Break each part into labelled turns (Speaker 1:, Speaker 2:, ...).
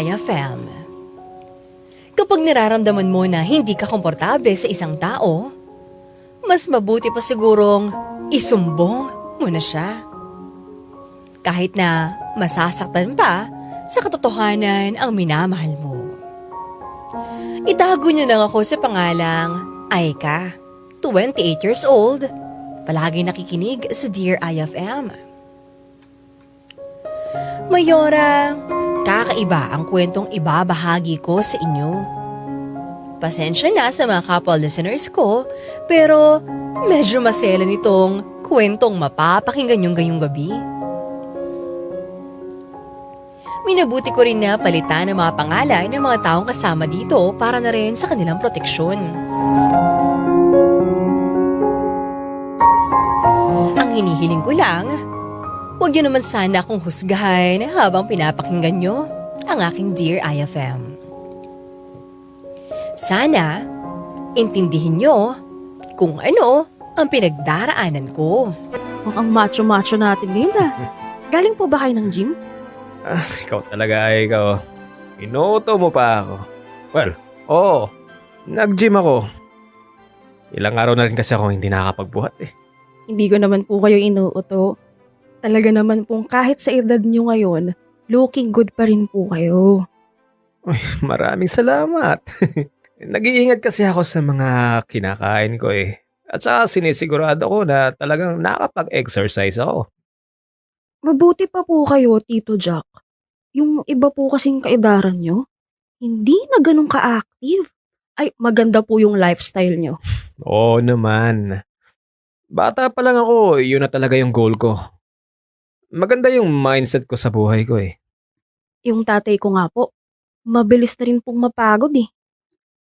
Speaker 1: IFM. Kapag nararamdaman mo na hindi ka komportable sa isang tao, mas mabuti pa sigurong isumbong mo na siya. Kahit na masasaktan pa sa katotohanan ang minamahal mo. Itago niyo lang ako sa pangalang Aika, 28 years old, palagi nakikinig sa Dear IFM. Mayora, kakaiba ang kwentong ibabahagi ko sa inyo. Pasensya na sa mga couple listeners ko, pero medyo masela nitong kwentong mapapakinggan yung gayong gabi. Minabuti ko rin na palitan ang mga pangalan ng mga taong kasama dito para na rin sa kanilang proteksyon. Ang hinihiling ko lang, huwag niyo naman sana akong husgahan habang pinapakinggan niyo ang aking Dear IFM. Sana, intindihin niyo kung ano ang pinagdaraanan ko.
Speaker 2: Mukhang macho-macho natin ngayon ah. Galing po ba kayo ng gym?
Speaker 3: Ikaw talaga ay ikaw. Inuuto mo pa ako. Well, oo. Nag-gym ako. Ilang araw na rin kasi ako hindi nakakapagbuhat eh.
Speaker 2: Hindi ko naman po kayo inuuto. Talaga naman pong kahit sa edad nyo ngayon, looking good pa rin po kayo.
Speaker 3: Uy, maraming salamat. Nag-iingat kasi ako sa mga kinakain ko eh. At saka sinisigurado ko na talagang nakapag-exercise ako.
Speaker 2: Mabuti pa po kayo, Tito Jack. Yung iba po kasing kaedaran nyo, hindi na ganun ka-active. Ay, maganda po yung lifestyle nyo.
Speaker 3: Oo naman. Bata pa lang ako, yun na talaga yung goal ko. Maganda yung mindset ko sa buhay ko eh.
Speaker 2: Yung tatay ko nga po, mabilis na rin pong mapagod eh.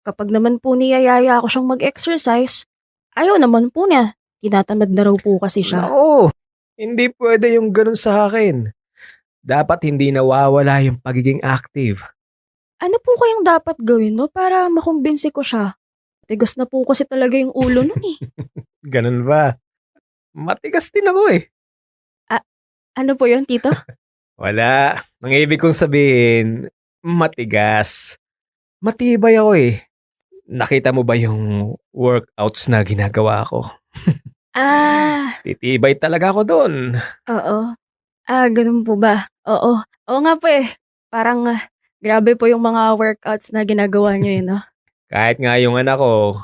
Speaker 2: Kapag naman po niyayaya ako siyang mag-exercise, ayaw naman po niya. Tinatamad na raw po kasi siya.
Speaker 3: Oo, hindi pwede yung ganun sa akin. Dapat hindi nawawala yung pagiging active.
Speaker 2: Ano po kayang dapat gawin no para makumbinsi ko siya? Tigas na po kasi talaga yung ulo nun eh.
Speaker 3: Ganun ba? Matigas din ako eh.
Speaker 2: Ano po yun, Tito?
Speaker 3: Wala. Ang ibig kong sabihin, matigas. Matibay ako eh. Nakita mo ba yung workouts na ginagawa ko? Titibay talaga ako doon.
Speaker 2: Oo. Ganun po ba? Oo. Oo nga po eh. Parang grabe po yung mga workouts na ginagawa nyo no?
Speaker 3: Kahit nga yung anak ko,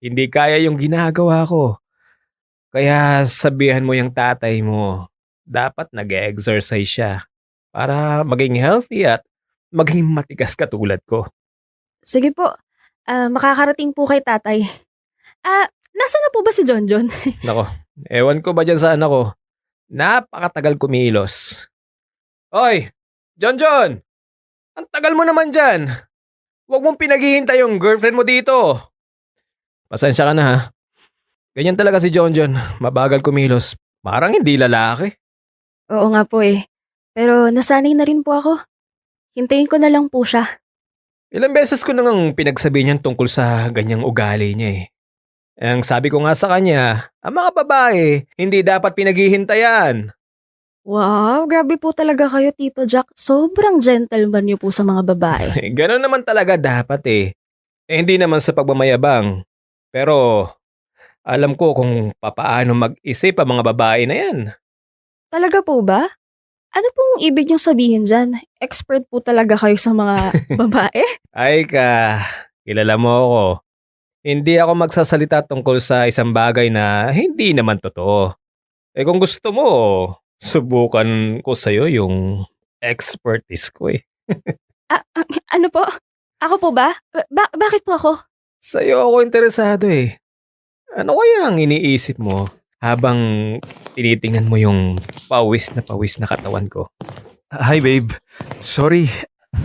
Speaker 3: hindi kaya yung ginagawa ko. Kaya sabihan mo yung tatay mo, dapat nag-exercise siya para maging healthy at maging matigas katulad ko.
Speaker 2: Sige po. Makakarating po kay tatay. Nasa na po ba si John?
Speaker 3: Nako, ewan ko ba dyan sa anak ko? Napakatagal kumilos. Oy, John! Ang tagal mo naman dyan. Huwag mong pinaghihintay yung girlfriend mo dito. Pasensya ka na ha. Ganyan talaga si John. Mabagal kumilos. Parang hindi lalaki.
Speaker 2: Oo nga po eh. Pero nasanay na rin po ako. Hintayin ko na lang po siya.
Speaker 3: Ilang beses ko nang pinagsabi niyan tungkol sa ganyang ugali niya eh. Ang sabi ko nga sa kanya, ang mga babae, hindi dapat pinaghihintayan.
Speaker 2: Wow, grabe po talaga kayo, Tito Jack. Sobrang gentleman niyo po sa mga babae.
Speaker 3: Ganon naman talaga dapat eh. Hindi naman sa pagmamayabang. Pero alam ko kung papaano mag-isip ang mga babae na yan.
Speaker 2: Talaga po ba? Ano pong ibig niyong sabihin dyan? Expert po talaga kayo sa mga babae?
Speaker 3: Ay ka, kilala mo ako. Hindi ako magsasalita tungkol sa isang bagay na hindi naman totoo. Eh kung gusto mo, subukan ko sa'yo yung expertise ko eh.
Speaker 2: Ano po? Ako po ba? Bakit po ako?
Speaker 3: Sa'yo ako interesado eh. Ano kaya ang iniisip mo habang tinitingnan mo yung pawis na katawan ko?
Speaker 4: Hi babe. Sorry.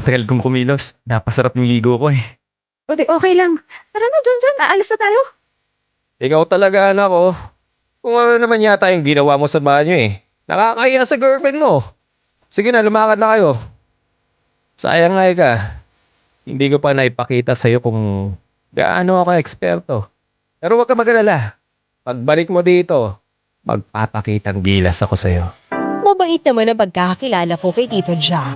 Speaker 4: Tagal kong kumilos. Napasarap yung ligo ko eh.
Speaker 2: Okay lang. Tara na, John. Aalis na tayo.
Speaker 3: Ikaw talaga anak ko. Kung ano naman yata yung ginawa mo sa banyo eh. Nakakahiya sa girlfriend mo. Sige na, lumakad na kayo. Sayang nga ka. Hindi ko pa naipakita sa'yo kung gaano ako eksperto. Pero huwag ka mag-alala. Pagbalik mo dito, magpapakitang gilas ako sa'yo.
Speaker 1: Mabait naman ang pagkakakilala ko kay Tito Jack.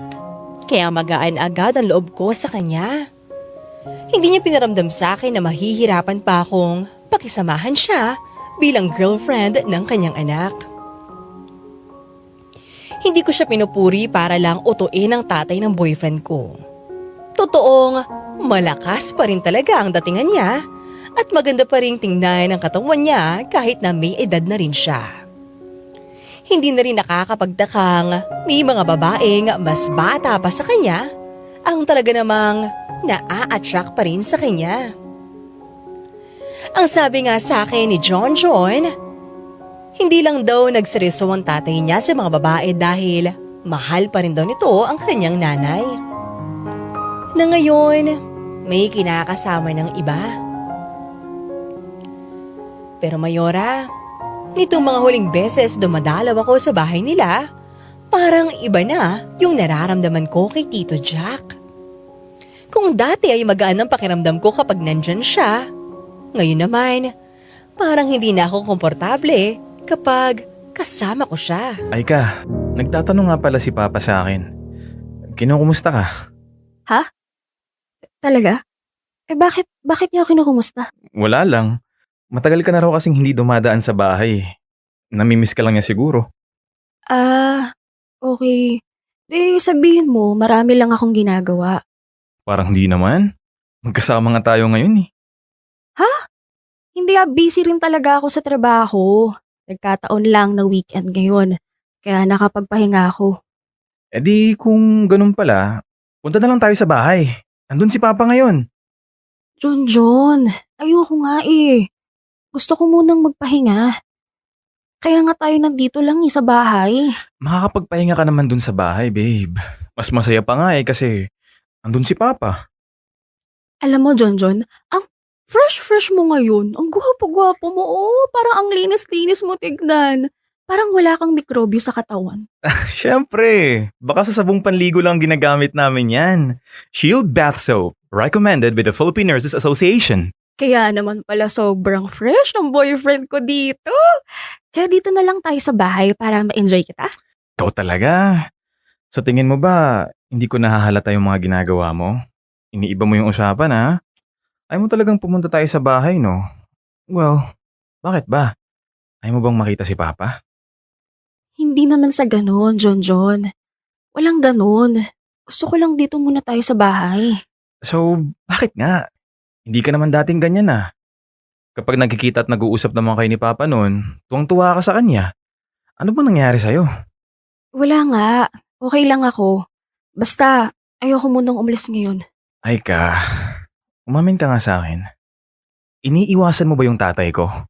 Speaker 1: kaya magaan agad ang loob ko sa kanya. Hindi niya pinaramdam sa akin na mahihirapan pa akong pakisamahan siya bilang girlfriend ng kanyang anak. Hindi ko siya pinupuri para lang utuin ang tatay ng boyfriend ko. Totoong malakas pa rin talaga ang datingan niya at maganda pa rin tingnan ang katawan niya kahit na may edad na rin siya. Hindi na rin nakakapagtakang may mga babaeng mas bata pa sa kanya ang talaga namang naa-attract pa rin sa kanya. Ang sabi nga sa akin ni John, hindi lang daw nagseryoso ang tatay niya sa mga babae dahil mahal pa rin daw nito ang kanyang nanay. Na ngayon, may kinakasama ng iba. Pero Mayora, nitong mga huling beses dumadalaw ako sa bahay nila, parang iba na yung nararamdaman ko kay Tito Jack. Kung dati ay magaan ang pakiramdam ko kapag nandyan siya, ngayon naman, parang hindi na ako komportable kapag kasama ko siya.
Speaker 4: Aika, nagtatanong nga pala si Papa sa akin. Kinukumusta ka?
Speaker 2: Talaga? Bakit niya ako kinukumusta?
Speaker 4: Wala lang. Matagal ka na raw kasing hindi dumadaan sa bahay. Namimiss ka lang niya siguro.
Speaker 2: Okay. Di sabihin mo, marami lang akong ginagawa.
Speaker 4: Parang hindi naman. Magkasama nga tayo ngayon eh.
Speaker 2: Hindi busy rin talaga ako sa trabaho. Nagkataon lang na weekend ngayon. Kaya nakapagpahinga ako.
Speaker 4: E di kung ganun pala, punta na lang tayo sa bahay. Andun si Papa ngayon.
Speaker 2: John, ayoko nga eh. Gusto ko munang magpahinga. Kaya nga tayo nandito lang sa bahay.
Speaker 4: Makakapagpahinga ka naman dun sa bahay, babe. Mas masaya pa nga eh kasi andun si Papa.
Speaker 2: Alam mo, John, ang fresh mo ngayon. Ang gwapo-gwapo mo, oh. Parang ang linis-linis mo tignan. Parang wala kang mikrobyo sa katawan.
Speaker 4: Siyempre, baka sa sabong panligo lang ginagamit namin yan. Shield Bath Soap, recommended by the Philippine Nurses Association.
Speaker 2: Kaya naman pala sobrang fresh ng boyfriend ko dito. Kaya dito na lang tayo sa bahay para ma-enjoy kita.
Speaker 4: Ikaw talaga. Sa tingin mo ba, hindi ko nahahalata yung mga ginagawa mo? Iniiba mo yung usapan ha? Ayaw mo talagang pumunta tayo sa bahay no? Well, bakit ba? Ayaw mo bang makita si Papa?
Speaker 2: Hindi naman sa ganon, John. Walang ganon. Gusto ko lang dito muna tayo sa bahay.
Speaker 4: So, bakit nga? Hindi ka naman dating ganyan ah. Kapag nagkikita at nag-uusap naman kayo ni Papa noon, tuwang-tuwa ka sa kanya. Ano bang nangyari sa'yo?
Speaker 2: Wala nga. Okay lang ako. Basta, ayoko munang umalis ngayon.
Speaker 4: Ay ka, umamin ka nga sa akin. Iniiwasan mo ba yung tatay ko?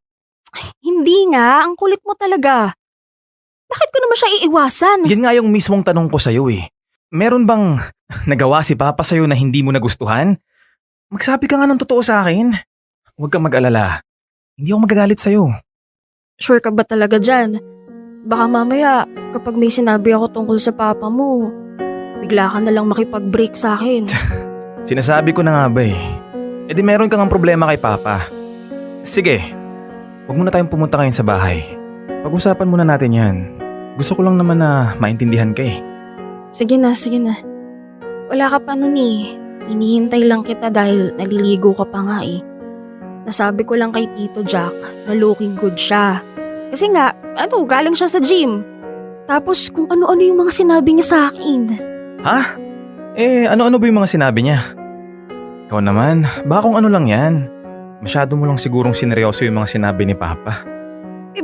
Speaker 2: Hindi nga. Ang kulit mo talaga. Bakit ko naman siya iiwasan?
Speaker 4: Yan nga yung mismong tanong ko sa'yo eh. Meron bang nagawa si Papa sa'yo na hindi mo nagustuhan? Magsabi ka nga ng totoo sa akin. Huwag kang mag-alala. Hindi ako magagalit sa'yo.
Speaker 2: Sure ka ba talaga dyan? Baka mamaya, kapag may sinabi ako tungkol sa papa mo, bigla ka na lang makipag-break sa akin.
Speaker 4: Sinasabi ko na nga ba eh. E di meron kang problema kay Papa. Sige, huwag muna tayong pumunta ngayon sa bahay. Pag-usapan muna natin yan. Gusto ko lang naman na maintindihan ka eh.
Speaker 2: Sige na. Wala ka pa nun eh. Hinihintay lang kita dahil naliligo ka pa nga eh. Nasabi ko lang kay Tito Jack na looking good siya. Kasi nga, galing siya sa gym. Tapos kung ano-ano yung mga sinabi niya sa akin.
Speaker 4: Ha? Ano-ano ba yung mga sinabi niya? Ikaw naman, baka kung ano lang yan. Masyado mo lang sigurong sineryoso yung mga sinabi ni Papa.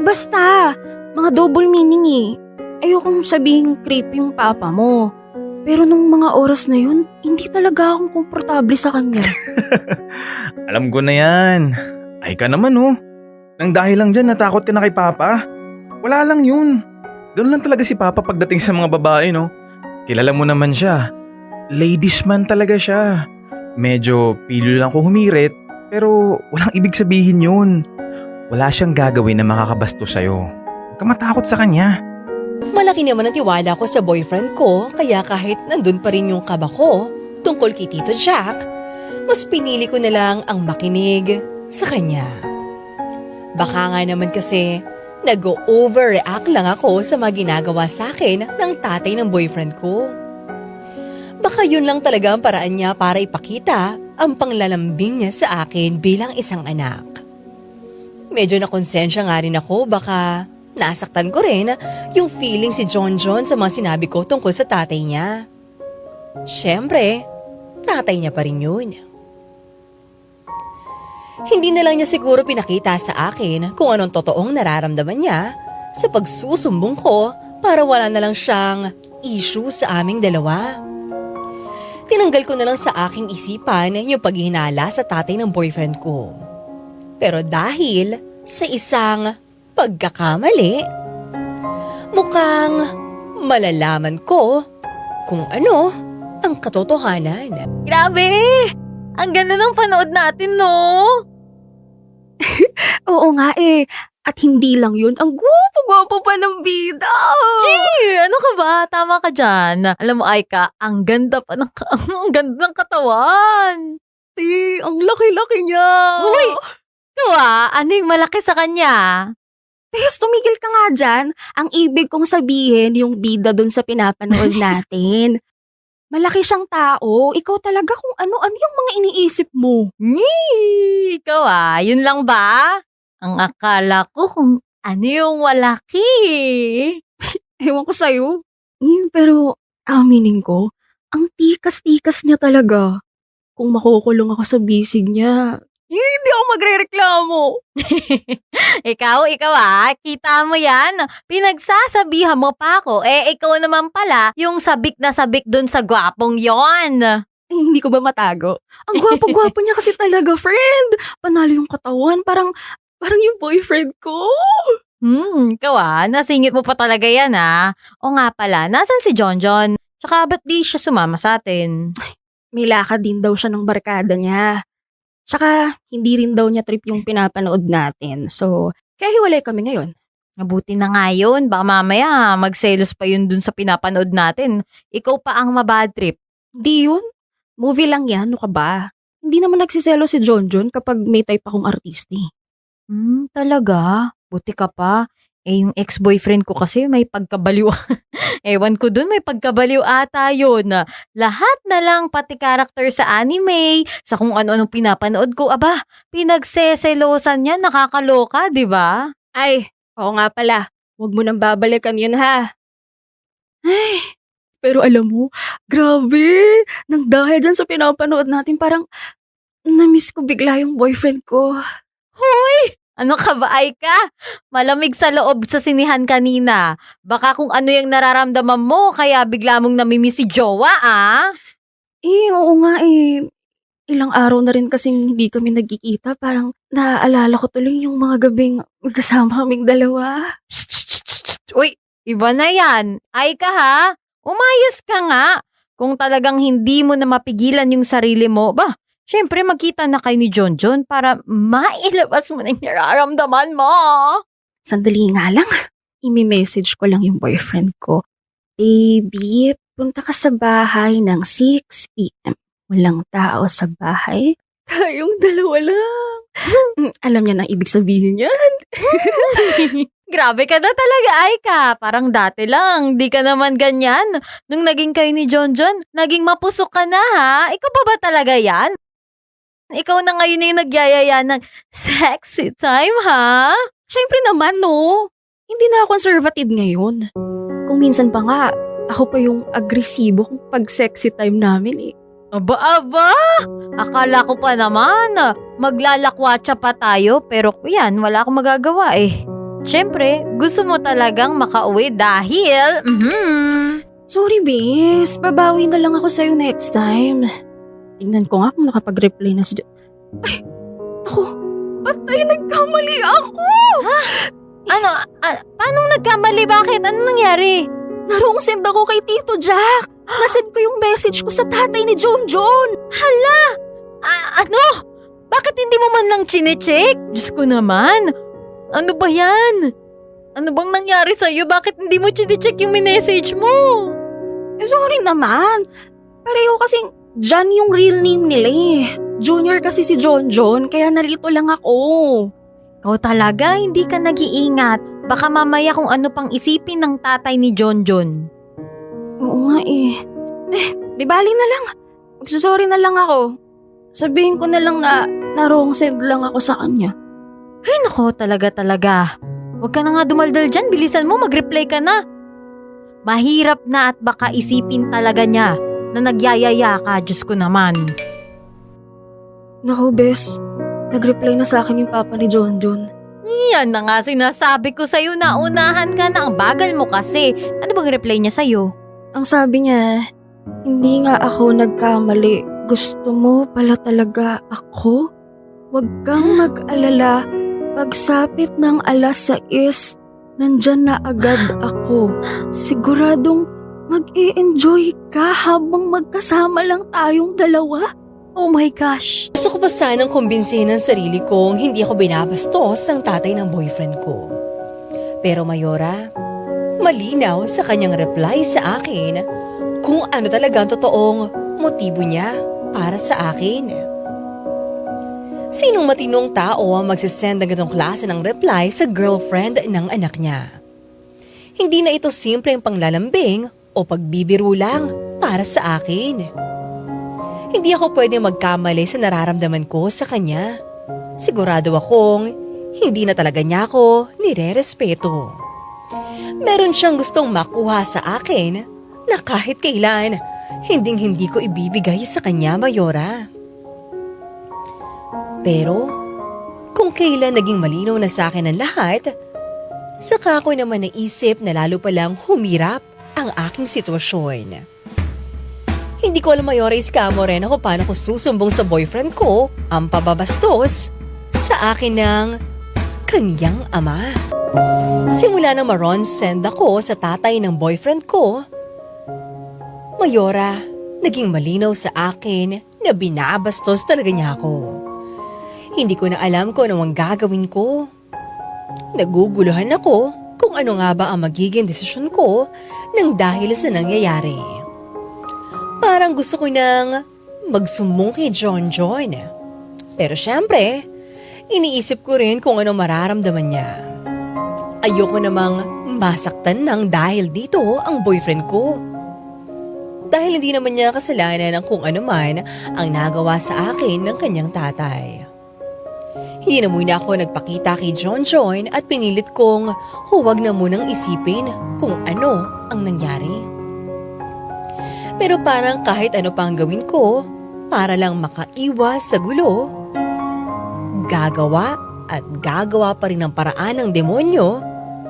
Speaker 2: Basta, mga double meaning eh. Ayokong sabihin creepy yung papa mo. Pero nung mga oras na yun, hindi talaga akong komportable sa kanya.
Speaker 4: Alam ko na yan. Ay ka naman oh. Nang dahil lang dyan, natakot ka na kay Papa. Wala lang yun. Ganun lang talaga si Papa pagdating sa mga babae no. Kilala mo naman siya. Ladies man talaga siya. Medyo pilo lang kung humirit, pero walang ibig sabihin yun. Wala siyang gagawin na makakabasto sa'yo. Huwag ka matakot sa kanya.
Speaker 1: Malaki naman ang tiwala ko sa boyfriend ko kaya kahit nandun pa rin yung kaba ko tungkol kay Tito Jack, mas pinili ko na lang ang makinig sa kanya. Baka nga naman kasi nag-overreact lang ako sa mga ginagawa sa akin ng tatay ng boyfriend ko. Baka Baka yun lang talaga ang paraan niya para ipakita ang panglalambing niya sa akin bilang isang anak. Medyo nakonsensya nga rin ako, baka nasaktan ko rin yung feeling si John sa mga sinabi ko tungkol sa tatay niya. Siyempre, tatay niya pa rin yun. Hindi na lang niya siguro pinakita sa akin kung anong totoong nararamdaman niya sa pagsusumbong ko para wala na lang siyang issue sa aming dalawa. Tinanggal ko na lang sa aking isipan yung paghihinala sa tatay ng boyfriend ko. Pero dahil sa isang pagkakamali, mukhang malalaman ko kung ano ang katotohanan.
Speaker 5: Grabe! Ang ganda ng panood natin, no?
Speaker 2: Oo nga eh. At hindi lang yun, ang gwapo-gwapo pa ng bida.
Speaker 5: Ano ka ba? Tama ka dyan. Alam mo, Aika, ang ganda pa ng, ang ganda ng katawan.
Speaker 2: Ang laki-laki niya.
Speaker 5: Uy! Ikaw ano yung malaki sa kanya?
Speaker 2: Bes, tumigil ka nga dyan. Ang ibig kong sabihin, yung bida dun sa pinapanood natin. Malaki siyang tao. Ikaw talaga kung ano-ano yung mga iniisip mo.
Speaker 5: Ikaw yun lang ba? Ang akala ko kung ano yung malaki.
Speaker 2: Ewan ko sa'yo. Pero aminin ko, ang tikas-tikas niya talaga. Kung makukulong ako sa bisig niya, hindi ako magrereklamo.
Speaker 5: Ikaw kita mo yan. Pinagsasabihan mo pa ako, ikaw naman pala yung sabik na sabik dun sa gwapong yon.
Speaker 2: Hindi ko ba matago? Ang gwapo-gwapo niya kasi talaga, friend. Panalo yung katawan, parang yung boyfriend ko.
Speaker 5: Ikaw nasingit mo pa talaga yan O nga pala, nasan si John? Tsaka ba't di siya sumama sa atin?
Speaker 2: May lakad din daw siya ng barkada niya. Tsaka, hindi rin daw niya trip yung pinapanood natin. So, kaya hiwalay kami ngayon.
Speaker 5: Mabuti na nga yun. Baka mamaya magselos pa yun dun sa pinapanood natin. Ikaw pa ang mabad trip.
Speaker 2: Di yun. Movie lang yan, ano ka ba? Hindi naman nagsiselo si John kapag may type akong artisti.
Speaker 5: Talaga? Buti ka pa. Yung ex-boyfriend ko kasi may pagkabaliw. Ewan ko dun, may pagkabaliw ata yun. Lahat na lang, pati karakter sa anime, sa kung ano-anong pinapanood ko. Aba, pinagseselosan niya, nakakaloka, di ba?
Speaker 2: Ay, oo nga pala. Huwag mo nang babalikan yun ha. Ay, pero alam mo, grabe. Nang dahil dyan sa pinapanood natin, parang na-miss ko bigla yung boyfriend ko.
Speaker 5: Ano ka ba, Aika? Malamig sa loob sa sinihan kanina. Baka kung ano yung nararamdaman mo, kaya bigla mong namimiss si jowa,
Speaker 2: Oo nga eh. Ilang araw na rin kasing hindi kami nagkikita. Parang naaalala ko tuloy yung mga gabing magkasama kaming dalawa.
Speaker 5: Uy, iba na yan. Aika umayos ka nga. Kung talagang hindi mo na mapigilan yung sarili mo, syempre magkita na kayo ni John para mailabas mo na yung nararamdaman mo.
Speaker 2: Sandali nga lang. Imi-message ko lang yung boyfriend ko. Baby, punta ka sa bahay ng 6 p.m. Walang tao sa bahay. Tayong dalawa lang. Alam niya na ang ibig sabihin yan.
Speaker 5: Grabe ka na talaga, Aika. Parang dati lang. Di ka naman ganyan. Nung naging kayo ni John, naging mapusok ka na Ikaw pa ba talaga yan? Ikaw na ngayon yung nagyayaya ng sexy time,
Speaker 2: Siyempre naman, no. Hindi na ako conservative ngayon. Kung minsan pa nga, ako pa yung agresibo kung pag-sexy time namin eh.
Speaker 5: Aba! Akala ko pa naman, maglalakwatsa pa tayo pero yan, wala akong magagawa Siyempre, gusto mo talagang makauwi dahil,
Speaker 2: Sorry, bes. Babawi na lang ako sa'yo next time. Tingnan ko nga kung nakapag-reply na si... Ay! Ako! Patay! Nagkamali ako!
Speaker 5: Paano nagkamali? Bakit? Ano nangyari?
Speaker 2: Narong send ako kay Tito Jack! Nasend ko yung message ko sa tatay ni John.
Speaker 5: Hala! Ano? Bakit hindi mo man lang chinecheck? Diyos ko naman. Ano ba yan? Ano bang nangyari sa'yo? Bakit hindi mo chinecheck yung message mo?
Speaker 2: Sorry naman. Pareho kasing John yung real name nila Junior kasi si John, kaya nalito lang ako.
Speaker 5: Ikaw talaga, hindi ka nag-iingat. Baka mamaya kung ano pang isipin ng tatay ni John.
Speaker 2: Oo nga Di bali na lang. Magsusorry na lang ako. Sabihin ko na lang na wrong send lang ako sa kanya.
Speaker 5: Ay nako, talaga. Huwag ka na nga dumaldal dyan, bilisan mo, mag-reply ka na. Mahirap na at baka isipin talaga niya na nagyayaya ka, Diyos ko naman.
Speaker 2: Naku, bes. Nag-reply na sa akin yung papa ni Jonjon.
Speaker 5: Yan na nga sinasabi ko sa'yo na unahan ka na, ang bagal mo kasi. Ano bang reply niya sa'yo?
Speaker 2: Ang sabi niya, hindi nga ako nagkamali. Gusto mo pala talaga ako? Huwag kang mag-alala. Pagsapit ng alas 6, nandyan na agad ako. Siguradong mag-i-enjoy ka habang magkasama lang tayong dalawa.
Speaker 5: Oh my gosh.
Speaker 1: Gusto ko pa sanang kumbinsihin ang sarili kong hindi ako binabastos ng tatay ng boyfriend ko. Pero Mayora, malinaw sa kanyang reply sa akin kung ano talaga ang totoong motibo niya para sa akin. Sinong matinong tao ang magsisend ng ganitong klase ng reply sa girlfriend ng anak niya? Hindi na ito simpleng panglalambing o pagbibiro lang para sa akin. Hindi ako pwedeng magkamali sa nararamdaman ko sa kanya. Sigurado akong hindi na talaga niya ako nire-respeto. Meron siyang gustong makuha sa akin na kahit kailan hindi ko ibibigay sa kanya, Mayora. Pero kung kailan naging malinaw na sa akin ang lahat, saka ko naman naisip na lalo palang humirap ang aking sitwasyon. Hindi ko alam, Mayora Iskamo rin ako paano ko susumbong sa boyfriend ko ang pababastos sa akin ng kanyang ama. Simula nang maron send ako sa tatay ng boyfriend ko, Mayora, naging malinaw sa akin na binabastos talaga niya ako. Hindi ko na alam kung ano ang gagawin ko. Naguguluhan ako kung ano nga ba ang magiging desisyon ko nang dahil sa nangyayari. Parang gusto ko nang magsumbong kay Jonjon. Pero syempre, iniisip ko rin kung ano mararamdaman niya. Ayoko namang masaktan ng dahil dito ang boyfriend ko. Dahil hindi naman niya kasalanan ng kung ano man ang nagawa sa akin ng kanyang tatay. Hindi na muna ako nagpakita kay Jonjon at pinilit kong huwag na munang isipin kung ano ang nangyari. Pero parang kahit ano pa ang gawin ko para lang makaiwas sa gulo, gagawa pa rin ng paraan ng demonyo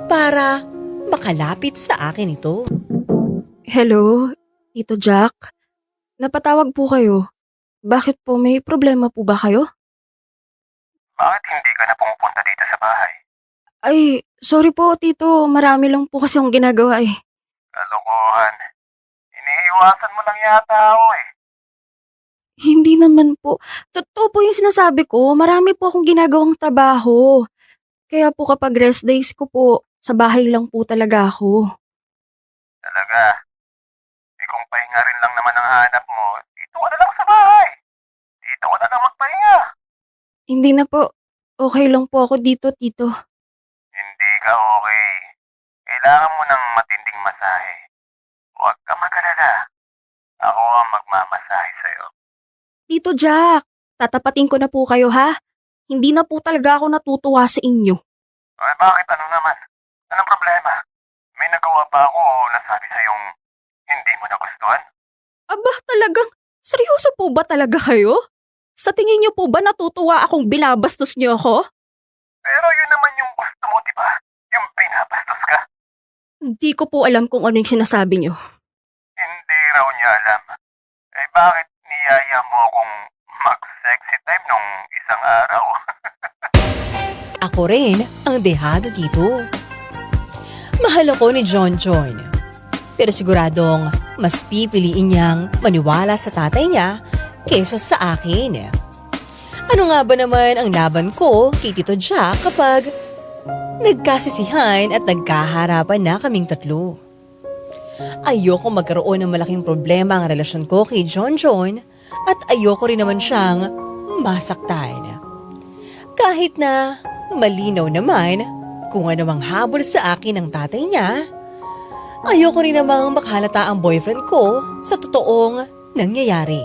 Speaker 1: para makalapit sa akin ito.
Speaker 2: Hello, Tito Jack? Napatawag po kayo. Bakit po, may problema po ba kayo?
Speaker 4: Bakit hindi ka na pumupunta dito sa bahay?
Speaker 2: Ay, sorry po, Tito. Marami lang po kasi akong ginagawa eh.
Speaker 4: Kalokohan. Iniiwasan mo lang yata ako eh.
Speaker 2: Hindi naman po. Totoo po yung sinasabi ko. Marami po akong ginagawang trabaho. Kaya po kapag rest days ko po, sa bahay lang po talaga ako.
Speaker 4: Talaga? Eh kung pahinga rin lang naman ang hanap mo, dito ka na lang sa bahay. Dito ka na lang magpahinga.
Speaker 2: Hindi na po. Okay lang po ako dito, Tito.
Speaker 4: Hindi ka okay. Kailangan mo ng matinding masahe. Huwag ka mag-alala. Ako ang magmamasahe sa'yo.
Speaker 2: Tito Jack, tatapatin ko na po kayo ha. Hindi na po talaga ako natutuwa sa inyo.
Speaker 4: Ay bakit ano naman? Anong problema? May nagawa pa ako o nasabi sa'yong hindi mo nagustuhan?
Speaker 2: Aba, talagang, seryoso po ba talaga kayo? Sa tingin niyo po ba natutuwa akong binabastos niyo ako?
Speaker 4: Pero yun naman yung gusto mo, di ba? Yung pinabastos ka.
Speaker 2: Hindi ko po alam kung ano yung sinasabi niyo.
Speaker 4: Hindi raw niya alam. Eh bakit niyaya mo akong mag-sexy time nung isang araw?
Speaker 1: Ako rin ang dehado dito. Mahal ako ni Jonjon. Pero siguradong mas pipiliin niyang maniwala sa tatay niya kaysa sa akin. Ano nga ba naman ang laban ko kay Tito Jack kapag nagkasisihan at nagkaharapan na kaming tatlo? Ayoko magkaroon ng malaking problema ang relasyon ko kay Jonjon at ayoko rin naman siyang masaktan. Kahit na malinaw naman kung ano mang habol sa akin ng tatay niya, ayoko rin namang makahalata ang boyfriend ko sa totoong nangyayari.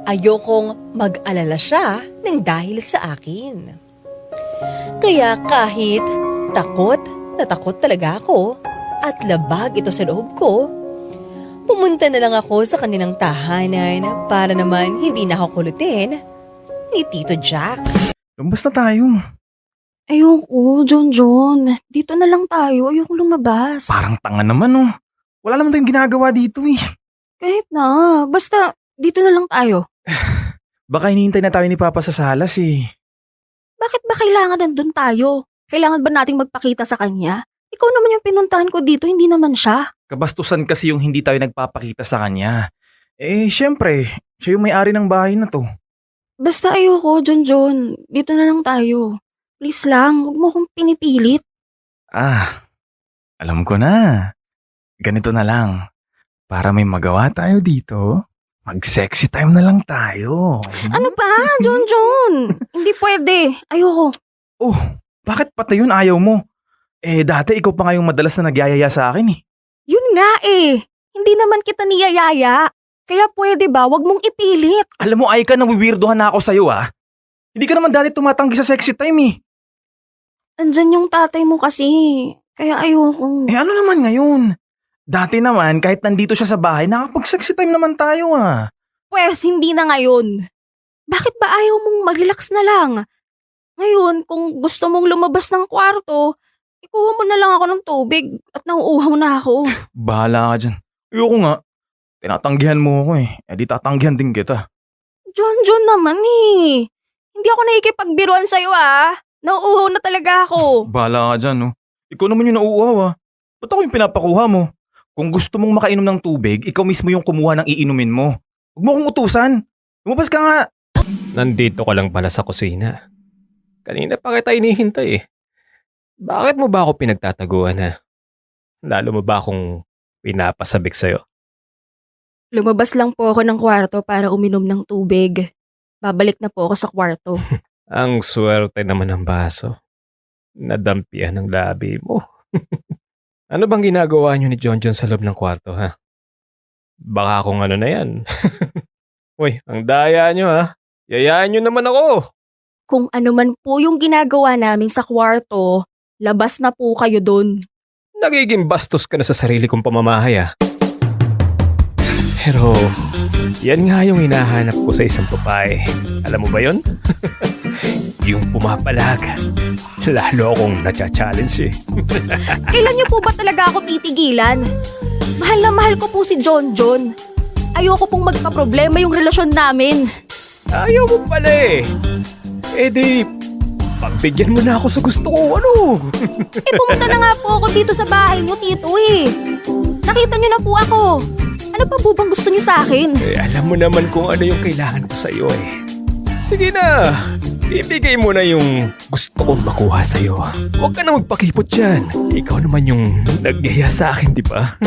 Speaker 1: Ayokong mag-alala siya ng dahil sa akin. Kaya kahit takot na takot talaga ako at labag ito sa loob ko, pumunta na lang ako sa kanilang tahanan para naman hindi na ako kulutin ni Tito Jack.
Speaker 4: Lumabas na tayo.
Speaker 2: Ayoko, John. Dito na lang tayo. Ayoko lumabas.
Speaker 4: Parang tanga naman oh. Wala naman tayong ginagawa dito eh.
Speaker 2: Kahit na. Basta, dito na lang tayo.
Speaker 4: Baka hinihintay na tayo ni Papa sa salas eh.
Speaker 2: Bakit ba kailangan nandun tayo? Kailangan ba nating magpakita sa kanya? Ikaw naman yung pinuntahan ko dito, hindi naman siya.
Speaker 4: Kabastusan kasi yung hindi tayo nagpapakita sa kanya. Eh, syempre, siya yung may-ari ng bahay na to.
Speaker 2: Basta ayoko, John. Dito na lang tayo. Please lang, huwag mo akong pinipilit.
Speaker 4: Ah, alam ko na. Ganito na lang. Para may magawa tayo dito, mag-sexy time na lang tayo.
Speaker 2: Ano ba, John? Hindi pwede. Ayoko.
Speaker 4: Oh, bakit pati yun ayaw mo? Eh, dati ikaw pa nga yung madalas na nagyayaya sa akin eh.
Speaker 2: Yun nga eh. Hindi naman kita niyayaya. Kaya pwede ba, wag mong ipilit.
Speaker 4: Alam mo, ay ka, nawiwirdohan na ako sa'yo ah. Hindi ka naman dati tumatanggi sa sexy time eh.
Speaker 2: Andyan yung tatay mo kasi. Kaya ayoko.
Speaker 4: Eh ano naman ngayon? Dati naman, kahit nandito siya sa bahay, nakapag-sexy time naman tayo ah.
Speaker 2: Pwes, hindi na ngayon. Bakit ba ayaw mong mag-relax na lang? Ngayon, kung gusto mong lumabas ng kwarto, ikuha mo na lang ako ng tubig at nauuhaw na ako.
Speaker 4: Bahala ka dyan. Ayoko nga. Tinatanggihan mo ako eh. Eh di tatanggihan din kita.
Speaker 2: John naman eh. Hindi ako nakikipagbiruan sa'yo ah. Nauuhaw na talaga ako.
Speaker 4: Bahala ka dyan no. Ikaw naman yung nauuhaw ah. Ba't ako yung pinapakuha mo? Kung gusto mong makainom ng tubig, ikaw mismo yung kumuha ng iinumin mo. Huwag mo akong utusan. Lumabas ka nga.
Speaker 3: Nandito ka lang pala sa kusina. Kanina pa kita hinihintay eh. Bakit mo ba ako pinagtataguan ha? Lalo mo ba akong pinapasabik sa'yo?
Speaker 2: Lumabas lang po ako ng kwarto para uminom ng tubig. Babalik na po ako sa kwarto.
Speaker 3: Ang swerte naman ng baso. Nadampian ng labi mo. Ano bang ginagawa niyo ni John sa loob ng kwarto ha? Baka kung ano na yan. Uy, ang daya niyo ha. Yayaan niyo naman ako.
Speaker 2: Kung ano man po yung ginagawa namin sa kwarto, labas na po kayo dun.
Speaker 3: Nagiging bastos ka na sa sarili kong pamamahay ah. Pero, yan nga yung hinahanap ko sa isang babae. Alam mo ba yon? Yung pumapalag. Lalo akong nacha-challenge eh.
Speaker 2: Kailan niyo po ba talaga ako titigilan? Mahal na mahal ko po si John. Ayoko pong magka-problema yung relasyon namin.
Speaker 3: Ayaw mo pala eh. Eh di, pagbigyan mo na ako sa gusto ko, ano?
Speaker 2: Pumunta na nga po ako dito sa bahay niyo, Tito eh. Nakita niyo na po ako. Ano pa po bang gusto niyo sa akin?
Speaker 3: Eh, alam mo naman kung ano yung kailangan ko sa'yo eh. Sige na, ibigay mo na yung gusto kong makuha sa'yo. Huwag ka na magpakipot dyan. Ikaw naman yung nagyaya sa akin, di ba?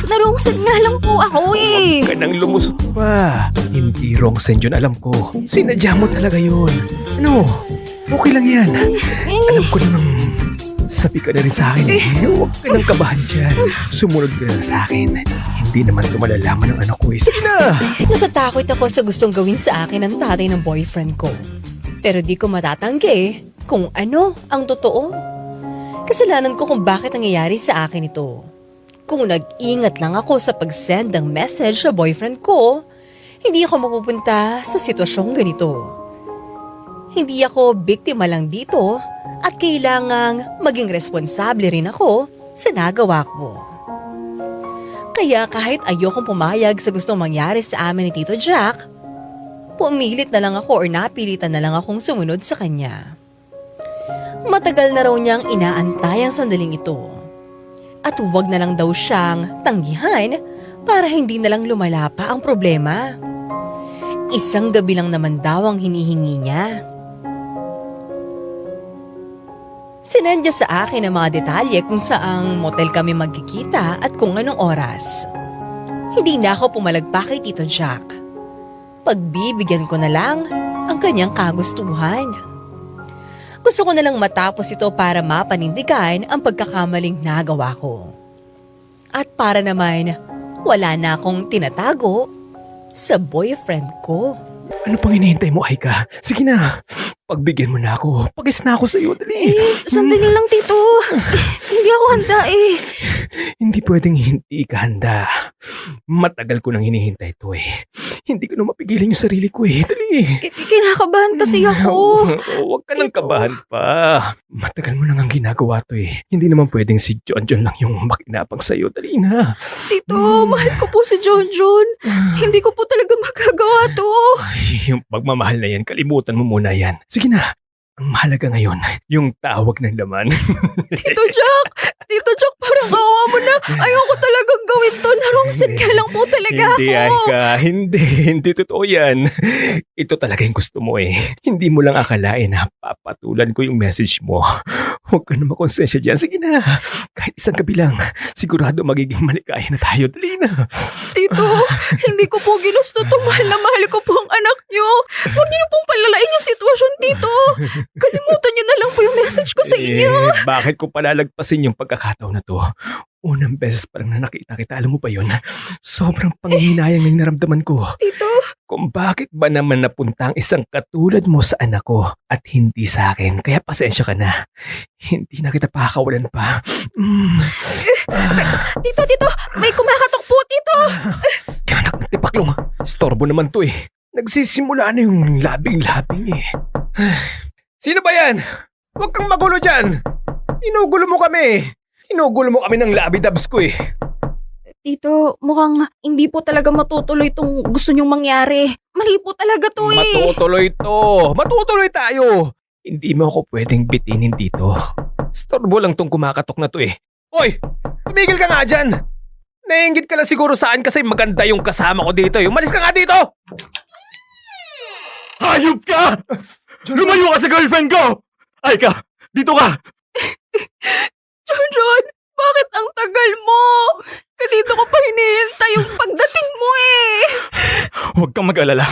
Speaker 2: Narungsad nga lang po ako eh.
Speaker 3: Huwag ka nang lumusot pa. Hindi wrong send yun, alam ko. Sinadya mo talaga yun. Ano? Okay lang yan. Alam ko namang sabi ka na rin sa akin eh. Huwag ka nang kabahan dyan. Sumunod ka na sa akin. Hindi naman ito malalaman ng anak ko eh. Sige na!
Speaker 1: Natatakot ako sa gustong gawin sa akin ng tatay ng boyfriend ko. Pero di ko matatanggi kung ano ang totoo. Kasalanan ko kung bakit nangyayari sa akin ito. Kung nag-ingat lang ako sa pag-send ng message sa boyfriend ko, hindi ako mapupunta sa sitwasyong ganito. Hindi ako biktima lang dito at kailangang maging responsable rin ako sa nagawa ko. Kaya kahit ayokong pumayag sa gustong mangyari sa amin ni Tito Jack, pumilit na lang ako or napilitan na lang akong sumunod sa kanya. Matagal na raw niyang inaantay ang sandaling ito. At huwag na lang daw siyang tanggihan para hindi na lang lumala pa ang problema. Isang gabi lang naman daw ang hinihingi niya. Sinendya sa akin ang mga detalye kung saang motel kami magkikita at kung anong oras. Hindi na ako pumalagpak kay Tito Jack. Pagbibigyan ko na lang ang kanyang kagustuhan. Gusto ko na lang matapos ito para mapanindigan ang pagkakamaling nagawa ko. At para naman wala na akong tinatago sa boyfriend ko.
Speaker 3: Ano pang hinihintay mo, Aika? Sige na, pagbigyan mo na ako. Pagis na ako sa'yo, dali.
Speaker 2: Sandali lang, Tito. Hindi ako handa eh.
Speaker 3: Hindi pwedeng hindi ka handa. Matagal ko nang hinihintay ito eh. Hindi ko na mapigilan yung sarili ko eh. Dali.
Speaker 2: Kinakabahan kasi ako.
Speaker 3: Huwag ka nang
Speaker 2: Tito.
Speaker 3: kabahan pa. Matagal mo nang ang ginagawa to eh. Hindi naman pwedeng si John lang yung makinapang sa'yo. Dali na.
Speaker 2: Tito, mahal ko po si John. Hindi ko po talaga magagawa to.
Speaker 3: Ay, yung pagmamahal na yan, kalimutan mo muna yan. Sige na. Ang mahalaga ngayon, yung tawag ng laman.
Speaker 2: Tito Jack, parang awa mo na. Ayoko talagang gawin to. Narongset ka lang po talaga
Speaker 3: Hindi,
Speaker 2: ako.
Speaker 3: Aika. Hindi totoo yan. Ito talaga yung gusto mo eh. Hindi mo lang akalain na papatulan ko yung message mo. Huwag ka na makonsensya dyan. Sige na. Kahit isang gabi lang, sigurado magiging maligaya na tayo. Dali na.
Speaker 2: Tito, hindi ko po ginusto to. Mahal na mahal ko po ang anak nyo. Huwag niyo pong palalain yung sitwasyon, Tito. Kalimutan niyo na lang po yung message ko sa inyo.
Speaker 3: Bakit ko palalagpasin yung pagkakataon na to? Unang beses pa lang na nakita kita, alam mo ba yun? Sobrang panghihinayang na naramdaman ko.
Speaker 2: Tito,
Speaker 3: Kung bakit ba naman napunta ang isang katulad mo sa anak ko at hindi sa akin. Kaya pasensya ka na. Hindi na kita pakakawalan pa.
Speaker 2: Tito, may kumakatok po, Tito.
Speaker 3: Anak ng tipaklong. Storbo naman to eh. Nagsisimula na yung labing-labing eh. Sino ba yan? Huwag kang magulo dyan. Inugulo mo kami. Inugulo mo kami ng labi-dabs ko eh.
Speaker 2: Tito, mukhang hindi po talaga matutuloy itong gusto niyong mangyari. Mali po talaga to eh.
Speaker 3: Matutuloy to. Matutuloy tayo. Hindi mo ako pwedeng bitinin dito. Storbo lang tong kumakatok na to eh. Hoy! Tumigil ka nga dyan! Naiingit ka lang siguro saan kasi maganda yung kasama ko dito. Umalis ka nga dito!
Speaker 4: Hayop ka! Lumayo ka sa girlfriend ko! Aika, dito ka!
Speaker 2: John, bakit ang tagal mo? Kanito ko pa hinihintay yung pagdating mo eh.
Speaker 4: Huwag kang mag-alala.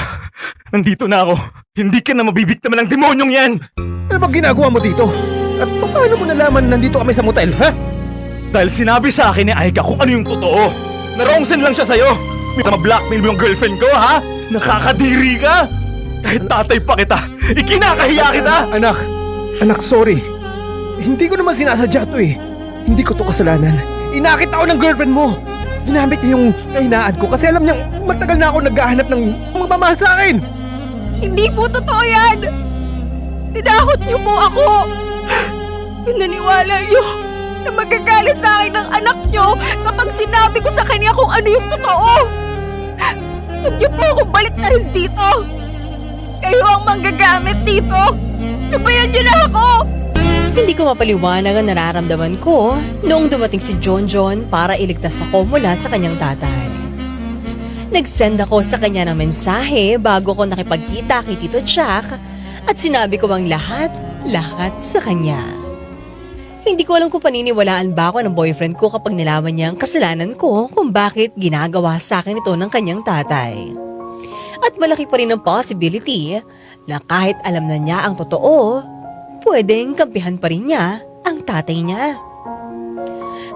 Speaker 4: Nandito na ako. Hindi ka na mabibiktima ng demonyong yan!
Speaker 3: Ano bang ginagawa mo dito? At paano mo nalaman nandito kami sa motel, ha?
Speaker 4: Dahil sinabi sa akin ni Aika kung ano yung totoo. Narongsen lang siya sa'yo. Ma-blackmail mo yung girlfriend ko, ha? Nakakadiri ka! Kahit tatay pa kita, ikinakahiya kita!
Speaker 3: Anak, sorry. Hindi ko naman sinasadya to eh. Hindi ko to kasalanan. Inakit ako ng girlfriend mo. Ginamit niya yung kahinaan ko kasi alam niya matagal na ako naghahanap ng magmamahal sa akin.
Speaker 2: Hindi po totoo yan. Tinakot niyo po ako. Pinaniwala niyo na magagalit sa akin ng anak niyo kapag sinabi ko sa kanya kung ano yung totoo. Huwag niyo po akong balik na rin dito. Kayo ang manggagamit dito. Lubayan niyo na ako.
Speaker 1: Hindi ko mapaliwanag ang nararamdaman ko noong dumating si John para iligtas ako mula sa kanyang tatay. Nag-send ako sa kanya ng mensahe bago ko nakipagkita kay Tito Jack at sinabi ko ang lahat sa kanya. Hindi ko alam kung paniniwalaan ba ako ng boyfriend ko kapag nalaman niya ang kasalanan ko kung bakit ginagawa sa akin ito ng kanyang tatay. At malaki pa rin ang possibility na kahit alam na niya ang totoo, pwedeng kampihan pa rin niya ang tatay niya.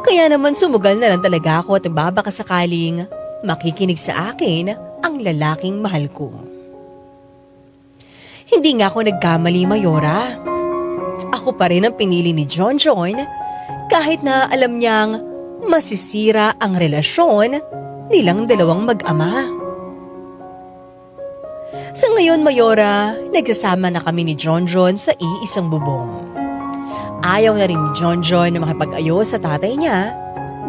Speaker 1: Kaya naman sumugal na lang talaga ako at baka sakaling makikinig sa akin ang lalaking mahal ko. Hindi nga ako nagkamali, Mayora. Ako pa rin ang pinili ni John kahit na alam niyang masisira ang relasyon nilang dalawang mag-ama. Sa ngayon, Mayora, nagsasama na kami ni John sa iisang bubong. Ayaw na rin ni John na makipag-ayos sa tatay niya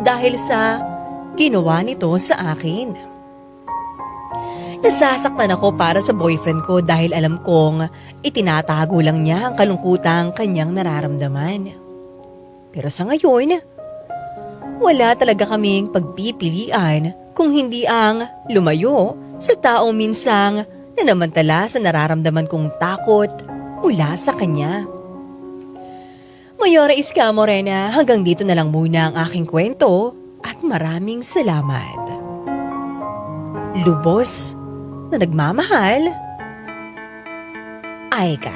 Speaker 1: dahil sa ginawa nito sa akin. Nasasaktan ako para sa boyfriend ko dahil alam kong itinatago lang niya ang kalungkutang kanyang nararamdaman. Pero sa ngayon, wala talaga kaming pagpipilian kung hindi ang lumayo sa taong minsang nanamantala sa nararamdaman kong takot mula sa kanya. Mayora Iska Morena, hanggang dito na lang muna ang aking kwento at maraming salamat. Lubos na nagmamahal, Aika.